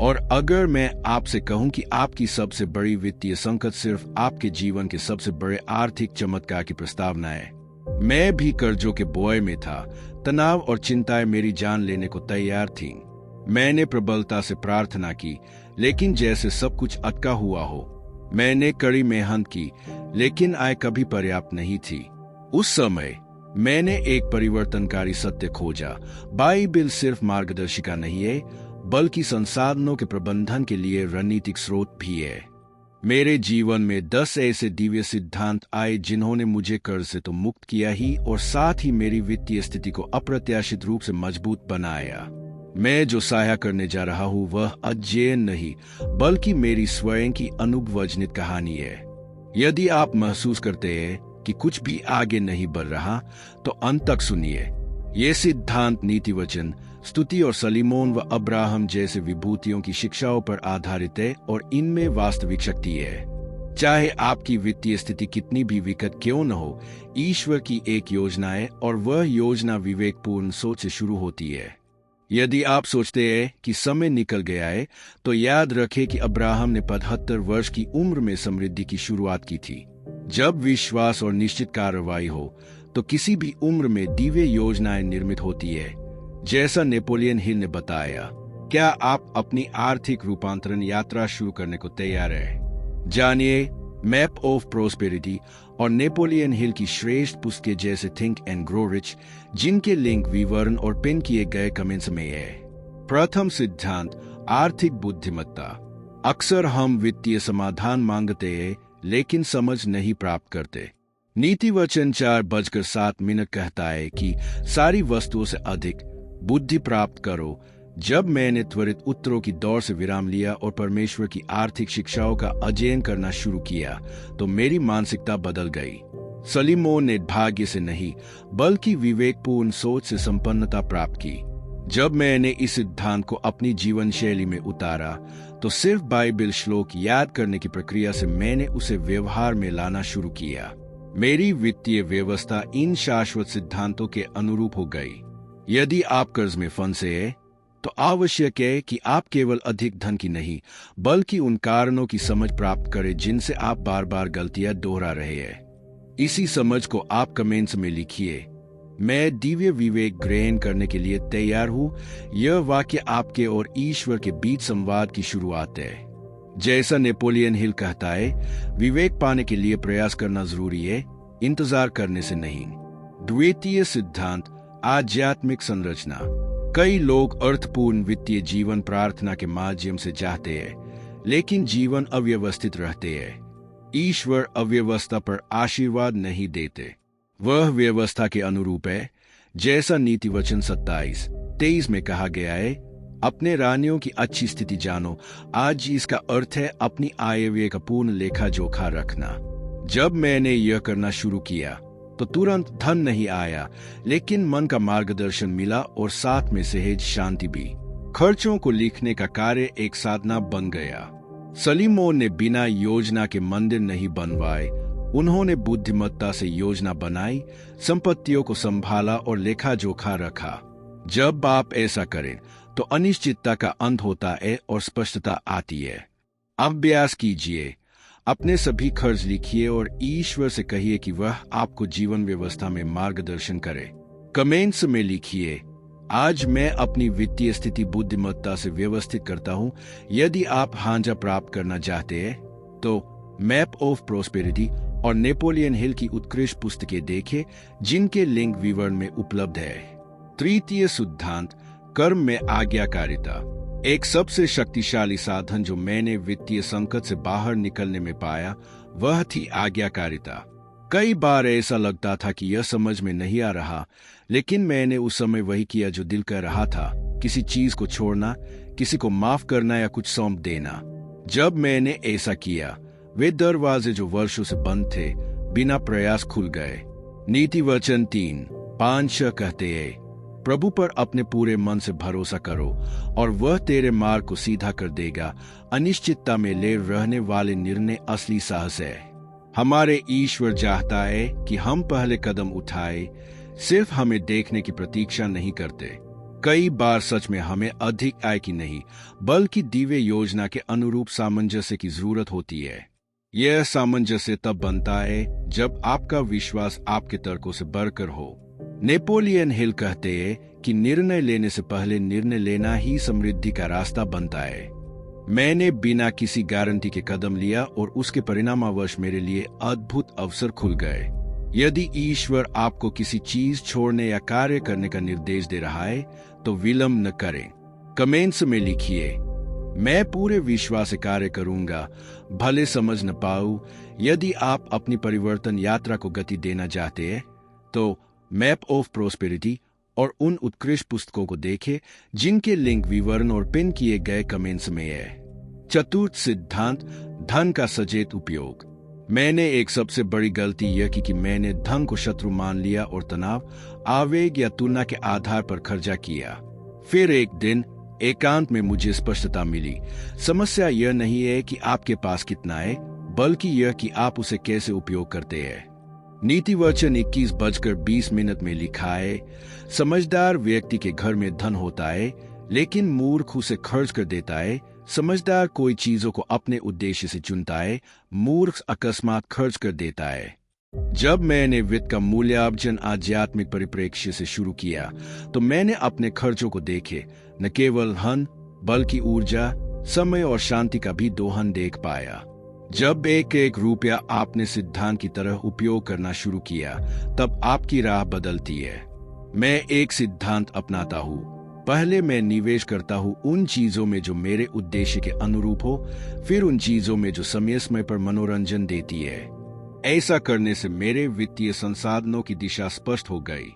और अगर मैं आपसे कहूं कि आपकी सबसे बड़ी वित्तीय संकट सिर्फ आपके जीवन के सबसे बड़े आर्थिक चमत्कार की प्रस्तावना है। मैं भी कर्जों के बोझ में था। तनाव और चिंताएं मेरी जान लेने को तैयार थीं। मैंने प्रबलता से प्रार्थना की, लेकिन जैसे सब कुछ अटका हुआ हो। मैंने कड़ी मेहनत की, लेकिन आय कभी पर्याप्त नहीं थी। उस समय मैंने एक परिवर्तनकारी सत्य खोजा। बाइबिल सिर्फ मार्गदर्शिका नहीं है, बल्कि संसाधनों के प्रबंधन के लिए रणनीतिक स्रोत भी है। मेरे जीवन में 10 ऐसे दिव्य सिद्धांत आए जिन्होंने मुझे कर्ज से तो मुक्त किया ही, और साथ ही मेरी वित्तीय स्थिति को अप्रत्याशित रूप से मजबूत बनाया। मैं जो साझा करने जा रहा हूँ वह अध्ययन नहीं, बल्कि मेरी स्वयं की अनुभवजनित कहानी है। यदि आप महसूस करते हैं कि कुछ भी आगे नहीं बढ़ रहा, तो अंत तक सुनिए। ये सिद्धांत नीति वचन, स्तुति और सलीमोन व अब्राहम जैसे विभूतियों की शिक्षाओं पर आधारित है, और इनमें वास्तविक शक्ति है। चाहे आपकी वित्तीय स्थिति कितनी भी विकट क्यों न हो, ईश्वर की एक योजना है, और वह योजना विवेकपूर्ण सोच से शुरू होती है। यदि आप सोचते हैं कि समय निकल गया है, तो याद रखें कि अब्राहम ने 75 वर्ष की उम्र में समृद्धि की शुरुआत की थी। जब विश्वास और निश्चित कार्रवाई हो, तो किसी भी उम्र में दिव्य योजनाएं निर्मित होती है। जैसा नेपोलियन हिल ने बताया, क्या आप अपनी आर्थिक रूपांतरण यात्रा शुरू करने को तैयार हैं? जानिए मैप ऑफ प्रोस्पेरिटी और नेपोलियन हिल की श्रेष्ठ पुस्तकें जैसे थिंक एंड ग्रो रिच, जिनके लिंक विवरण और पिन किए गए कमेंट्स में है। प्रथम सिद्धांत, आर्थिक बुद्धिमत्ता। अक्सर हम वित्तीय समाधान मांगते हैं, लेकिन समझ नहीं प्राप्त करते। नीति वचन 4:07 कहता है कि सारी वस्तुओं से अधिक बुद्धि प्राप्त करो। जब मैंने त्वरित उत्तरों की दौड़ से विराम लिया और परमेश्वर की आर्थिक शिक्षाओं का अध्ययन करना शुरू किया, तो मेरी मानसिकता बदल गई। सलीमोन ने भाग्य से नहीं, बल्कि विवेकपूर्ण सोच से संपन्नता प्राप्त की। जब मैंने इस सिद्धांत को अपनी जीवन शैली में उतारा, तो सिर्फ बाइबल श्लोक याद करने की प्रक्रिया से मैंने उसे व्यवहार में लाना शुरू किया। मेरी वित्तीय व्यवस्था इन शाश्वत सिद्धांतों के अनुरूप हो गई। यदि आप कर्ज में फंसे हैं, तो आवश्यक है कि आप केवल अधिक धन की नहीं, बल्कि उन कारणों की समझ प्राप्त करें जिनसे आप बार बार गलतियां दोहरा रहे हैं। इसी समझ को आप कमेंट्स में लिखिए। मैं दिव्य विवेक ग्रहण करने के लिए तैयार हूँ। यह वाक्य आपके और ईश्वर के बीच संवाद की शुरुआत है। जैसा नेपोलियन हिल कहता है, विवेक पाने के लिए प्रयास करना जरूरी है, इंतजार करने से नहीं। द्वितीय सिद्धांत, आध्यात्मिक संरचना। कई लोग अर्थपूर्ण वित्तीय जीवन प्रार्थना के माध्यम से चाहते हैं, लेकिन जीवन अव्यवस्थित रहते हैं। ईश्वर अव्यवस्था पर आशीर्वाद नहीं देते, वह व्यवस्था के अनुरूप है। जैसा नीति वचन 27:23 में कहा गया है, अपने रानियों की अच्छी स्थिति जानो। आज इसका अर्थ है अपनी आय व्यय का पूर्ण लेखा जोखा रखना। जब मैंने यह करना शुरू किया, तो तुरंत धन नहीं आया, लेकिन मन का मार्गदर्शन मिला और साथ में सहज शांति भी। खर्चों को लिखने का कार्य एक साधना बन गया। सलीमोन ने बिना योजना के मंदिर नहीं बनवाए, उन्होंने बुद्धिमत्ता से योजना बनाई, संपत्तियों को संभाला और लेखा जोखा रखा। जब आप ऐसा करें, तो अनिश्चितता का अंत होता है और स्पष्टता आती है। अभ्यास कीजिए, अपने सभी खर्च लिखिए और ईश्वर से कहिए कि वह आपको जीवन व्यवस्था में मार्गदर्शन करे। कमेंट्स में लिखिए, आज मैं अपनी वित्तीय स्थिति बुद्धिमत्ता से व्यवस्थित करता हूँ। यदि आप हांजा प्राप्त करना चाहते हैं, तो मैप ऑफ प्रोस्पेरिटी और नेपोलियन हिल की उत्कृष्ट पुस्तकें देखें, जिनके लिंक विवरण में उपलब्ध है। तृतीय सिद्धांत, कर्म में आज्ञाकारिता। एक सबसे शक्तिशाली साधन जो मैंने वित्तीय संकट से बाहर निकलने में पाया, वह थी आज्ञाकारिता। कई बार ऐसा लगता था कि यह समझ में नहीं आ रहा, लेकिन मैंने उस समय वही किया जो दिल कर रहा था। किसी चीज को छोड़ना, किसी को माफ करना या कुछ सौंप देना। जब मैंने ऐसा किया, वे दरवाजे जो वर्षों से बंद थे, बिना प्रयास खुल गए। नीति वचन 3:5 कहते हैं, प्रभु पर अपने पूरे मन से भरोसा करो और वह तेरे मार्ग को सीधा कर देगा। अनिश्चितता में ले रहने वाले निर्णय असली साहस है। हमारे ईश्वर चाहता है कि हम पहले कदम उठाए, सिर्फ हमें देखने की प्रतीक्षा नहीं करते। कई बार सच में हमें अधिक आय की नहीं, बल्कि दिव्य योजना के अनुरूप सामंजस्य की जरूरत होती है। यह सामंजस्य तब बनता है जब आपका विश्वास आपके तर्कों से बढ़कर हो। नेपोलियन हिल कहते हैं कि निर्णय लेने से पहले निर्णय लेना ही समृद्धि का रास्ता बनता है। मैंने बिना किसी गारंटी के कदम लिया और उसके परिणामवश मेरे लिए अद्भुत अवसर खुल गए। यदि ईश्वर आपको किसी चीज छोड़ने या कार्य करने का निर्देश दे रहा है तो विलंब न करें। कमेंट्स में लिखिए, मैं पूरे विश्वास से कार्य करूंगा, भले समझ न पाऊं। यदि आप अपनी परिवर्तन यात्रा को गति देना चाहते हैं तो मैप ऑफ प्रोस्पेरिटी और उन उत्कृष्ट पुस्तकों को देखें जिनके लिंक विवरण और पिन किए गए कमेंट्स में है। चतुर्थ सिद्धांत, धन का सचेत उपयोग। मैंने एक सबसे बड़ी गलती यह की कि मैंने धन को शत्रु मान लिया और तनाव, आवेग या तुलना के आधार पर खर्चा किया। फिर एक दिन एकांत में मुझे स्पष्टता मिली। समस्या यह नहीं है कि आपके पास कितना है, बल्कि यह कि आप उसे कैसे उपयोग करते हैं। नीति वचन 21:20 में लिखा है, समझदार व्यक्ति के घर में धन होता है, लेकिन मूर्ख उसे खर्च कर देता है। समझदार कोई चीजों को अपने उद्देश्य से चुनता है, मूर्ख अकस्मात खर्च कर देता है। जब मैंने वित्त का मूल्यांकन आध्यात्मिक परिप्रेक्ष्य से शुरू किया तो मैंने अपने खर्चों को देखे, न केवल धन बल्कि ऊर्जा, समय और शांति का भी दोहन देख पाया। जब एक एक रुपया आपने सिद्धांत की तरह उपयोग करना शुरू किया तब आपकी राह बदलती है। मैं एक सिद्धांत अपनाता हूँ। पहले मैं निवेश करता हूँ उन चीजों में जो मेरे उद्देश्य के अनुरूप हो, फिर उन चीजों में जो समय समय पर मनोरंजन देती है। ऐसा करने से मेरे वित्तीय संसाधनों की दिशा स्पष्ट हो गई।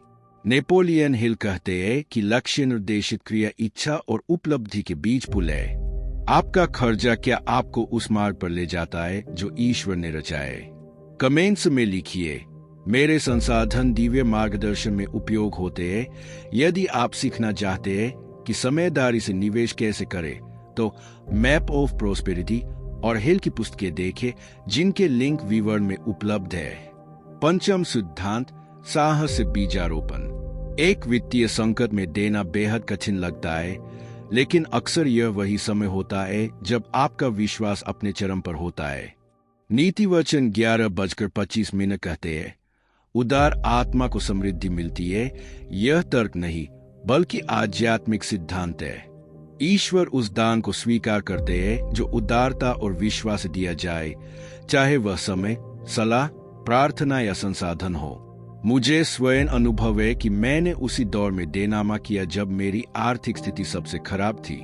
नेपोलियन हिल कहते हैं कि लक्ष्य निर्देशित क्रिया इच्छा और उपलब्धि के बीच पुल है। आपका खर्चा क्या आपको उस मार्ग पर ले जाता है जो ईश्वर ने रचा है? कमेंट्स में लिखिए, मेरे संसाधन दिव्य मार्गदर्शन में उपयोग होते हैं। यदि आप सीखना चाहते हैं कि समझदारी से निवेश कैसे करें तो मैप ऑफ प्रोस्पेरिटी और हिल की पुस्तकें देखें जिनके लिंक विवरण में उपलब्ध है। पंचम सिद्धांत, साहस से बीजारोपण। एक वित्तीय संकट में देना बेहद कठिन लगता है, लेकिन अक्सर यह वही समय होता है जब आपका विश्वास अपने चरम पर होता है। नीति वचन 11:25 कहते हैं, उदार आत्मा को समृद्धि मिलती है। यह तर्क नहीं बल्कि आध्यात्मिक सिद्धांत है। ईश्वर उस दान को स्वीकार करते हैं जो उदारता और विश्वास से दिया जाए, चाहे वह समय, सलाह, प्रार्थना या संसाधन हो। मुझे स्वयं अनुभव है कि मैंने उसी दौर में देनामा किया जब मेरी आर्थिक स्थिति सबसे खराब थी।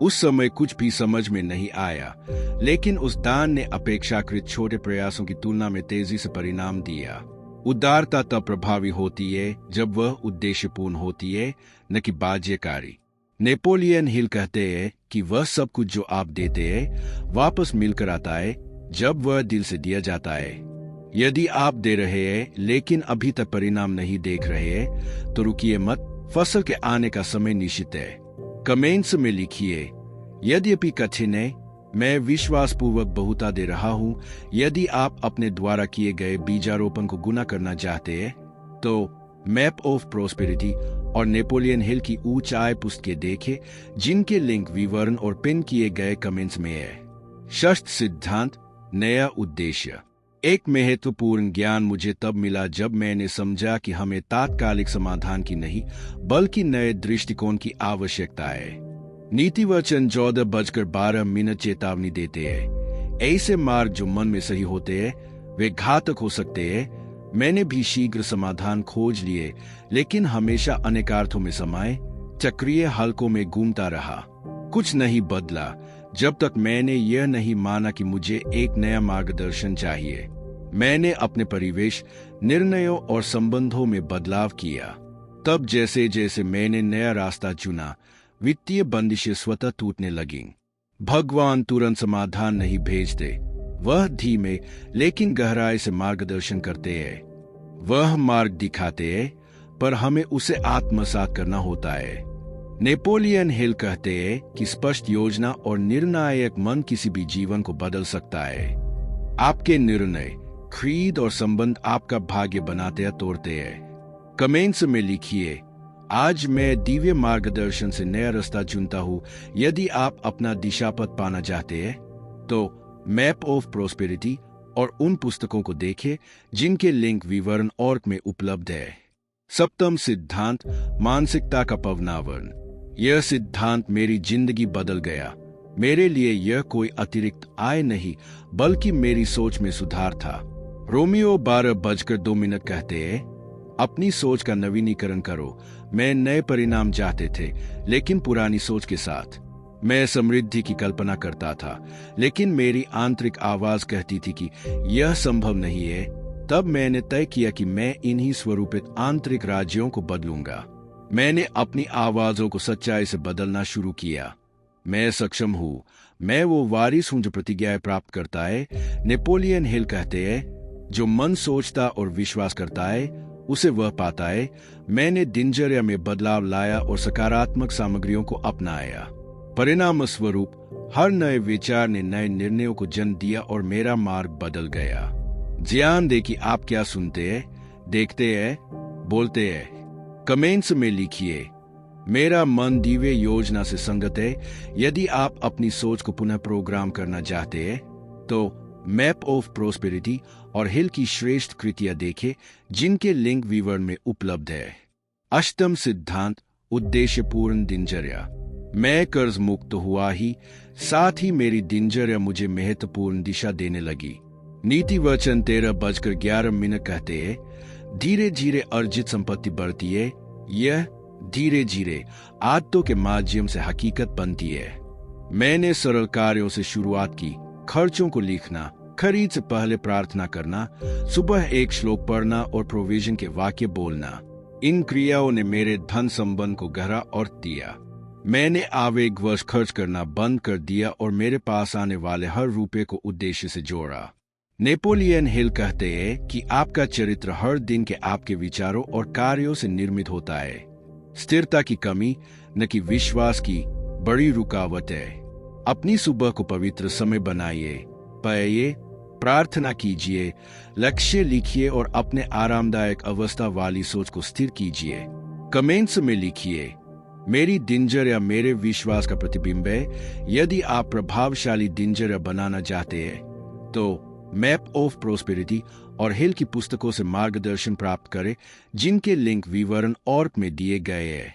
उस समय कुछ भी समझ में नहीं आया, लेकिन उस दान ने अपेक्षाकृत छोटे प्रयासों की तुलना में तेजी से परिणाम दिया। उदारता तब प्रभावी होती है जब वह उद्देश्यपूर्ण होती है, न कि बाध्यकारी। नेपोलियन हिल कहते हैं कि वह सब कुछ जो आप देते हैं वापस मिलकर आता है जब वह दिल से दिया जाता है। यदि आप दे रहे हैं लेकिन अभी तक परिणाम नहीं देख रहे हैं तो रुकिए मत, फसल के आने का समय निश्चित है। कमेंट्स में लिखिए, यद्यपि कठिन है, मैं विश्वासपूर्वक बहुता दे रहा हूं। यदि आप अपने द्वारा किए गए बीजारोपण को गुना करना चाहते हैं तो मैप ऑफ प्रोस्पेरिटी और नेपोलियन हिल की उच्च आय पुस्तकें देखें जिनके लिंक विवरण और पिन किए गए कमेंट्स में है। षष्ठ सिद्धांत, नया उद्देश्य। एक महत्वपूर्ण ज्ञान मुझे तब मिला जब मैंने समझा कि हमें तात्कालिक समाधान की नहीं बल्कि नए दृष्टिकोण की आवश्यकता है। नीति वचन 14:12 चेतावनी देते हैं, ऐसे मार्ग जो मन में सही होते हैं वे घातक हो सकते हैं। मैंने भी शीघ्र समाधान खोज लिए, लेकिन हमेशा अनेकार्थों में समाये चक्रीय हलकों में घूमता रहा। कुछ नहीं बदला जब तक मैंने यह नहीं माना कि मुझे एक नया मार्गदर्शन चाहिए। मैंने अपने परिवेश, निर्णयों और संबंधों में बदलाव किया। तब जैसे जैसे मैंने नया रास्ता चुना, वित्तीय बंदिशें स्वतः टूटने लगीं। भगवान तुरंत समाधान नहीं भेजते, वह धीमे लेकिन गहराई से मार्गदर्शन करते हैं। वह मार्ग दिखाते हैं, पर हमें उसे आत्मसात करना होता है। नेपोलियन हिल कहते हैं कि स्पष्ट योजना और निर्णायक मन किसी भी जीवन को बदल सकता है। आपके निर्णय, खरीद और संबंध आपका भाग्य बनाते या तोड़ते हैं। कमेंट्स में लिखिए, आज मैं दिव्य मार्गदर्शन से नया रास्ता चुनता हूँ। यदि आप अपना दिशापथ पाना चाहते हैं तो मैप ऑफ प्रोस्पेरिटी और उन पुस्तकों को देखें जिनके लिंक विवरण और में उपलब्ध है। सप्तम सिद्धांत, मानसिकता का पवनावरण। यह सिद्धांत मेरी जिंदगी बदल गया। मेरे लिए यह कोई अतिरिक्त आय नहीं बल्कि मेरी सोच में सुधार था। रोमियो 12:02 कहते हैं, अपनी सोच का नवीनीकरण करो। मैं नए परिणाम चाहते थे लेकिन पुरानी सोच के साथ। मैं समृद्धि की कल्पना करता था लेकिन मेरी आंतरिक आवाज कहती थी कि यह संभव नहीं है। तब मैंने तय किया कि मैं इन्हीं स्वरूपित आंतरिक राज्यों को बदलूंगा। मैंने अपनी आवाजों को सच्चाई से बदलना शुरू किया। मैं सक्षम हूँ। मैं वो वारिस हूँ जो प्रतिज्ञाएं प्राप्त करता है। नेपोलियन हिल कहते हैं, जो मन सोचता और विश्वास करता है उसे वह पाता है। मैंने दिनचर्या में बदलाव लाया और सकारात्मक सामग्रियों को अपनाया। परिणाम स्वरूप हर नए विचार ने नए निर्णयों को जन्म दिया और मेरा मार्ग बदल गया। ध्यान दे कि आप क्या सुनते हैं, देखते हैं, बोलते हैं। कमेंट्स में लिखिए, मेरा मन दिव्य योजना से संगत है। यदि आप अपनी सोच को पुनः प्रोग्राम करना चाहते हैं तो मैप ऑफ प्रोस्पेरिटी और हिल की श्रेष्ठ कृतियां देखें जिनके लिंक विवरण में उपलब्ध है। अष्टम सिद्धांत, उद्देश्यपूर्ण दिनचर्या। मैं कर्ज मुक्त हुआ ही साथ ही मेरी दिनचर्या मुझे महत्वपूर्ण दिशा देने लगी। नीति वचन 13:11 कहते हैं, धीरे धीरे अर्जित संपत्ति बढ़ती है। यह धीरे धीरे आदतों के माध्यम से हकीकत बनती है। मैंने सरल कार्यों से शुरुआत की। खर्चों को लिखना, खरीद से पहले प्रार्थना करना, सुबह एक श्लोक पढ़ना और प्रोविजन के वाक्य बोलना। इन क्रियाओं ने मेरे धन संबंध को गहरा अर्थ दिया। मैंने आवेगवश खर्च करना बंद कर दिया और मेरे पास आने वाले हर रुपए को उद्देश्य से जोड़ा। नेपोलियन हिल कहते हैं कि आपका चरित्र हर दिन के आपके विचारों और कार्यों से निर्मित होता है। स्थिरता की कमी न कि विश्वास की बड़ी रुकावट है। अपनी सुबह को पवित्र समय बनाइए, पढ़िए, प्रार्थना कीजिए, लक्ष्य लिखिए और अपने आरामदायक अवस्था वाली सोच को स्थिर कीजिए। कमेंट्स में लिखिए, मेरी दिनचर्या मेरे विश्वास का प्रतिबिंब है। यदि आप प्रभावशाली दिनचर्या बनाना चाहते हैं तो मैप ऑफ प्रोस्पेरिटी और हिल की पुस्तकों से मार्गदर्शन प्राप्त करें जिनके लिंक विवरण और में दिए गए हैं।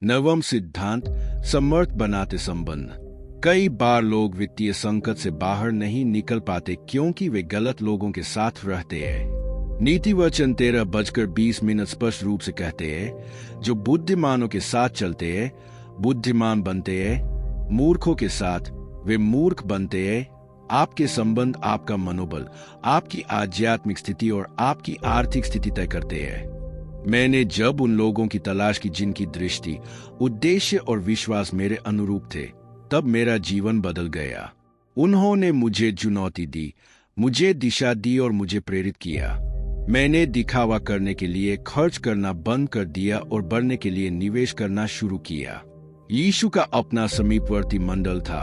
नवम सिद्धांत, समर्थ बनाते संबंध। कई बार लोग वित्तीय संकट से बाहर नहीं निकल पाते क्योंकि वे गलत लोगों के साथ रहते हैं। नीति वचन 13:20 स्पष्ट रूप से कहते हैं, जो बुद्धिमानों के साथ चलते हैं बुद्धिमान बनते हैं, मूर्खों के साथ वे मूर्ख बनते हैं। आपके संबंध आपका मनोबल, आपकी आध्यात्मिक स्थिति और आपकी आर्थिक स्थिति तय करते हैं। मैंने जब उन लोगों की तलाश की जिनकी दृष्टि, उद्देश्य और विश्वास मेरे अनुरूप थे, तब मेरा जीवन बदल गया। उन्होंने मुझे चुनौती दी, मुझे दिशा दी और मुझे प्रेरित किया। मैंने दिखावा करने के लिए खर्च करना बंद कर दिया और बढ़ने के लिए निवेश करना शुरू किया। यीशु का अपना समीपवर्ती मंडल था।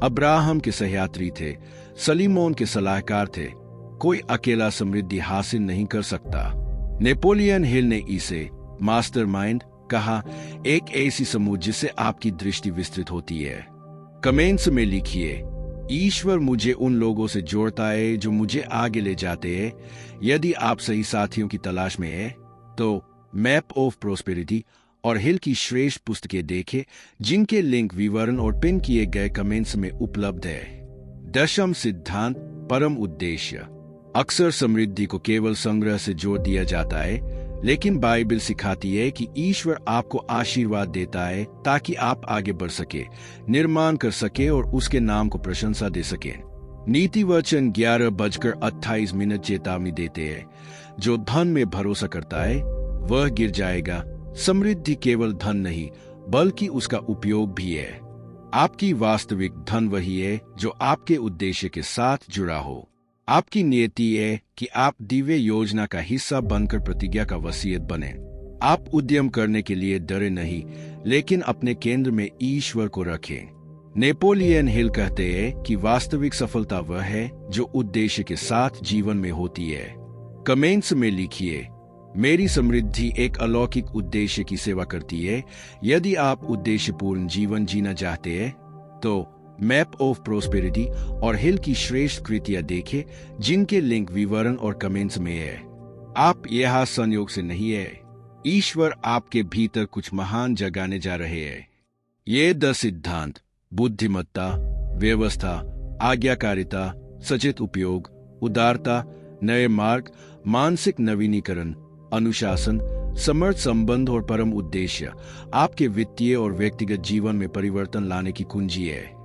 अब्राहम के सहयात्री थे, सलीमोन के सलाहकार थे। कोई अकेला समृद्धि हासिल नहीं कर सकता। नेपोलियन हिल ने इसे मास्टरमाइंड कहा, एक ऐसी समूह जिससे आपकी दृष्टि विस्तृत होती है। कमेंट्स में लिखिए, ईश्वर मुझे उन लोगों से जोड़ता है जो मुझे आगे ले जाते हैं। यदि आप सही साथियों की तलाश में हैं तो मैप ऑफ प्रोस्पेरिटी और हिल की श्रेष्ठ पुस्तकें देखें जिनके लिंक विवरण और पिन किए गए कमेंट्स में उपलब्ध है। दशम सिद्धांत, परम उद्देश्य। अक्सर समृद्धि को केवल संग्रह से जोड़ दिया जाता है, लेकिन बाइबल सिखाती है कि ईश्वर आपको आशीर्वाद देता है ताकि आप आगे बढ़ सके, निर्माण कर सके और उसके नाम को प्रशंसा दे सके। नीति वचन 11:28 चेतावनी देते हैं, जो धन में भरोसा करता है वह गिर जाएगा। समृद्धि केवल धन नहीं बल्कि उसका उपयोग भी है। आपकी वास्तविक धन वही है जो आपके उद्देश्य के साथ जुड़ा हो। आपकी नियति है कि आप दिव्य योजना का हिस्सा बनकर प्रतिज्ञा का वसीयत बने। आप उद्यम करने के लिए डरे नहीं, लेकिन अपने केंद्र में ईश्वर को रखें। नेपोलियन हिल कहते हैं कि वास्तविक सफलता वह है जो उद्देश्य के साथ जीवन में होती है। कमेंट्स में लिखिए, मेरी समृद्धि एक अलौकिक उद्देश्य की सेवा करती है। यदि आप उद्देश्यपूर्ण जीवन जीना चाहते हैं तो मैप ऑफ प्रोस्पेरिटी और हिल की श्रेष्ठ कृतियां देखें, जिनके लिंक विवरण और कमेंट्स में है। आप यह संयोग से नहीं है। ईश्वर आपके भीतर कुछ महान जगाने जा रहे हैं। ये 10 सिद्धांत बुद्धिमत्ता, व्यवस्था, आज्ञाकारिता, सचेत उपयोग, उदारता, नए मार्ग, मानसिक नवीनीकरण, अनुशासन, समर्थ संबंध और परम उद्देश्य आपके वित्तीय और व्यक्तिगत जीवन में परिवर्तन लाने की कुंजी है।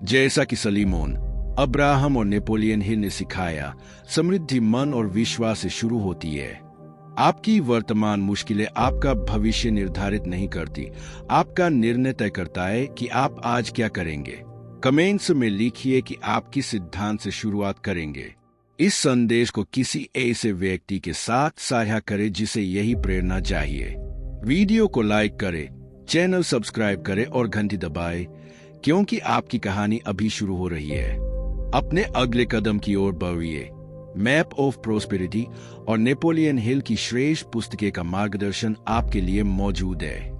जैसा कि सलीमोन, अब्राहम और नेपोलियन हिल ने सिखाया, समृद्धि मन और विश्वास से शुरू होती है। आपकी वर्तमान मुश्किलें आपका भविष्य निर्धारित नहीं करती, आपका निर्णय तय करता है कि आप आज क्या करेंगे। कमेंट्स में लिखिए कि आप किस सिद्धांत से शुरुआत करेंगे। इस संदेश को किसी ऐसे व्यक्ति के साथ साझा करें जिसे यही प्रेरणा चाहिए। वीडियो को लाइक करें, चैनल सब्सक्राइब करें और घंटी दबाएं, क्योंकि आपकी कहानी अभी शुरू हो रही है। अपने अगले कदम की ओर बढ़िए। मैप ऑफ प्रोस्पेरिटी और नेपोलियन हिल की श्रेष्ठ पुस्तकें का मार्गदर्शन आपके लिए मौजूद है।